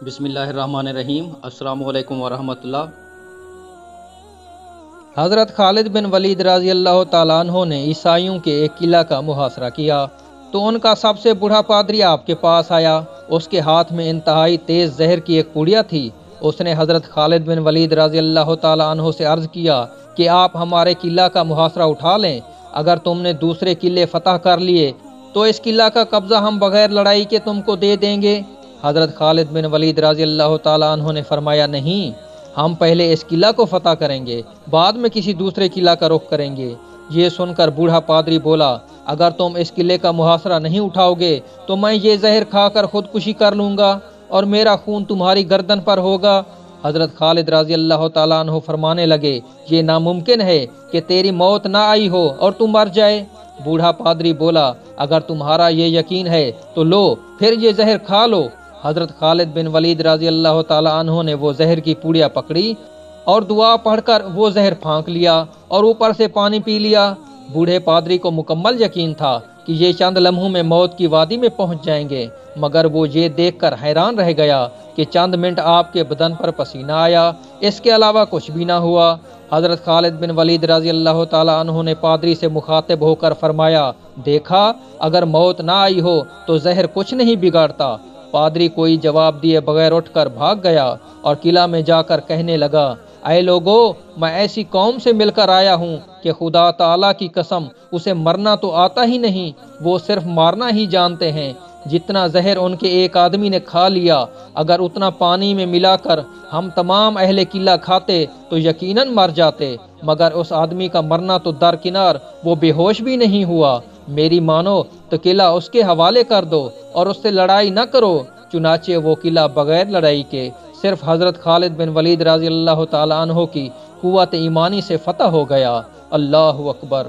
بسم اللہ الرحمن الرحیم۔ السلام علیکم ورحمۃ اللہ۔ حضرت خالد بن ولید رضی اللہ تعالیٰ عنہ نے عیسائیوں کے ایک قلعہ کا محاصرہ کیا تو ان کا سب سے بوڑھا پادری آپ کے پاس آیا۔ اس کے ہاتھ میں انتہائی تیز زہر کی ایک پوڑیا تھی۔ اس نے حضرت خالد بن ولید رضی اللہ تعالیٰ عنہ سے عرض کیا کہ آپ ہمارے قلعہ کا محاصرہ اٹھا لیں۔ اگر تم نے دوسرے قلعے فتح کر لیے تو اس قلعہ کا قبضہ ہم بغیر لڑائی کے تم کو دے دیں گے۔ حضرت خالد بن ولید رضی اللہ تعالیٰ عنہ نے فرمایا، نہیں، ہم پہلے اس قلعہ کو فتح کریں گے، بعد میں کسی دوسرے قلعہ کا رخ کریں گے۔ یہ سن کر بوڑھا پادری بولا، اگر تم اس قلعے کا محاصرہ نہیں اٹھاؤ گے تو میں یہ زہر کھا کر خودکشی کر لوں گا اور میرا خون تمہاری گردن پر ہوگا۔ حضرت خالد رضی اللہ تعالیٰ عنہ فرمانے لگے، یہ ناممکن ہے کہ تیری موت نہ آئی ہو اور تم مر جائے۔ بوڑھا پادری بولا، اگر تمہارا یہ یقین ہے تو لو، پھر یہ زہر کھا لو۔ حضرت خالد بن ولید رضی اللہ تعالیٰ عنہ نے وہ زہر کی پوڑیا پکڑی اور دعا پڑھ کر وہ زہر پھانک لیا اور اوپر سے پانی پی لیا۔ بوڑھے پادری کو مکمل یقین تھا کہ یہ چند لمحوں میں موت کی وادی میں پہنچ جائیں گے، مگر وہ یہ دیکھ کر حیران رہ گیا کہ چند منٹ آپ کے بدن پر پسینہ آیا، اس کے علاوہ کچھ بھی نہ ہوا۔ حضرت خالد بن ولید رضی اللہ تعالیٰ عنہ نے پادری سے مخاطب ہو کر فرمایا، دیکھا، اگر موت نہ آئی ہو تو زہر کچھ نہیں بگاڑتا۔ پادری کوئی جواب دیے بغیر اٹھ کر بھاگ گیا اور قلعہ میں جا کر کہنے لگا، اے لوگو، میں ایسی قوم سے مل کر آیا ہوں کہ خدا تعالیٰ کی قسم اسے مرنا تو آتا ہی نہیں، وہ صرف مارنا ہی جانتے ہیں۔ جتنا زہر ان کے ایک آدمی نے کھا لیا، اگر اتنا پانی میں ملا کر ہم تمام اہل قلعہ کھاتے تو یقیناً مر جاتے، مگر اس آدمی کا مرنا تو درکنار، وہ بے ہوش بھی نہیں ہوا۔ میری مانو تو قلعہ اس کے حوالے کر دو اور اس سے لڑائی نہ کرو۔ چنانچہ وہ قلعہ بغیر لڑائی کے صرف حضرت خالد بن ولید رضی اللہ تعالیٰ عنہ کی قوت ایمانی سے فتح ہو گیا۔ اللہ اکبر۔